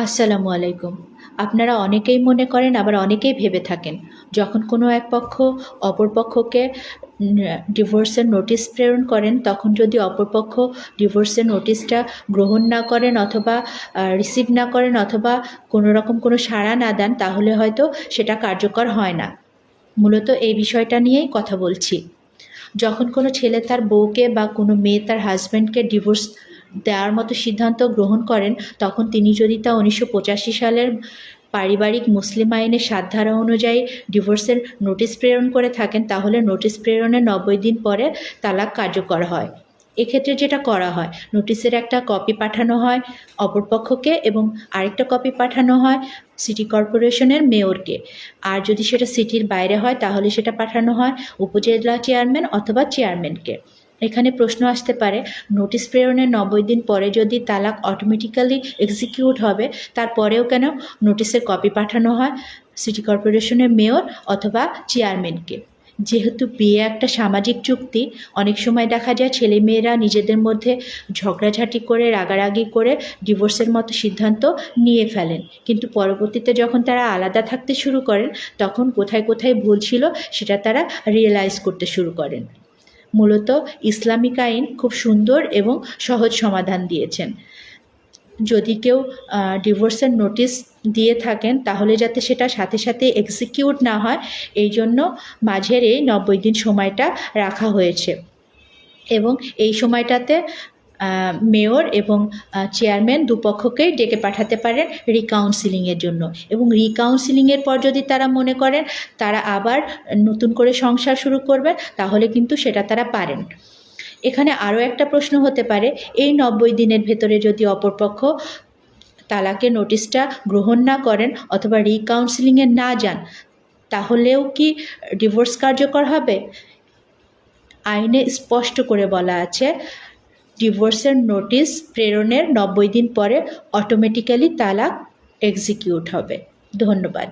আসসালামু আলাইকুম। আপনারা অনেকেই মনে করেন আবার অনেকেই ভেবে থাকেন যখন কোনো এক পক্ষ অপর পক্ষকে ডিভোর্সের নোটিশ প্রেরণ করেন তখন যদি অপর পক্ষ ডিভোর্সের নোটিশটা গ্রহণ না করেন অথবা রিসিভ না করেন অথবা কোনো রকম কোনো সাড়া না দেন তাহলে হয়তো সেটা কার্যকর হয় না। মূলত এই বিষয়টা নিয়েই কথা বলছি। যখন কোনো ছেলে তার বউকে বা কোনো মেয়ে তার হাজব্যান্ডকে ডিভোর্স দেওয়ার মতো সিদ্ধান্ত গ্রহণ করেন তখন তিনি যদি তা 1985 সালের পারিবারিক মুসলিম আইনের ৭ ধারা অনুযায়ী ডিভোর্সের নোটিশ প্রেরণ করে থাকেন তাহলে নোটিশ প্রেরণের ৯০ দিন পরে তালাক কার্যকর হয়। এক্ষেত্রে যেটা করা হয়, নোটিশের একটা কপি পাঠানো হয় অপরপক্ষকে এবং আরেকটা কপি পাঠানো হয় সিটি কর্পোরেশনের মেয়রকে। আর যদি সেটা সিটির বাইরে হয় তাহলে সেটা পাঠানো হয় উপজেলা চেয়ারম্যান অথবা চেয়ারম্যানকে। এখানে প্রশ্ন আসতে পারে, নোটিশ প্রেরণের ৯০ দিন পরে যদি তালাক অটোমেটিক্যালি এক্সিকিউট হবে তারপরেও কেন নোটিশের কপি পাঠানো হয় সিটি কর্পোরেশনের মেয়র অথবা চেয়ারম্যানকে? যেহেতু বিয়ে একটা সামাজিক চুক্তি, অনেক সময় দেখা যায় ছেলে মেয়েরা নিজেদের মধ্যে ঝগড়াঝাটি করে রাগারাগি করে ডিভোর্সের মতো সিদ্ধান্ত নিয়ে ফেলেন, কিন্তু পরবর্তীতে যখন তারা আলাদা থাকতে শুরু করেন তখন কোথায় কোথায় ভুল ছিল সেটা তারা রিয়েলাইজ করতে শুরু করেন। মূলত ইসলামিক আইন খুব সুন্দর এবং সহজ সমাধান দিয়েছেন। যদি কেউ ডিভোর্সের নোটিশ দিয়ে থাকেন তাহলে যাতে সেটা সাথে সাথে এক্সিকিউট না হয় এই জন্য মাঝের এই ৯০ দিন সময়টা রাখা হয়েছে এবং এই সময়টাতে মেয়র এবং চেয়ারম্যান দুপক্ষকেই ডেকে পাঠাতে পারেন রিকাউন্সিলিংয়ের জন্য, এবং রিকাউন্সিলিংয়ের পর যদি তারা মনে করেন তারা আবার নতুন করে সংসার শুরু করবেন তাহলে কিন্তু সেটা তারা পারেন। এখানে আরও একটা প্রশ্ন হতে পারে, এই ৯০ দিনের ভেতরে যদি অপরপক্ষ তালাকের নোটিশটা গ্রহণ না করেন অথবা রিকাউন্সিলিংয়ে না যান তাহলেও কি ডিভোর্স কার্যকর হবে? আইনে স্পষ্ট করে বলা আছে ডিভোর্সের নোটিশ প্রেরণের ৯০ দিন পরে অটোমেটিক্যালি তালাক এক্সিকিউট হবে। ধন্যবাদ।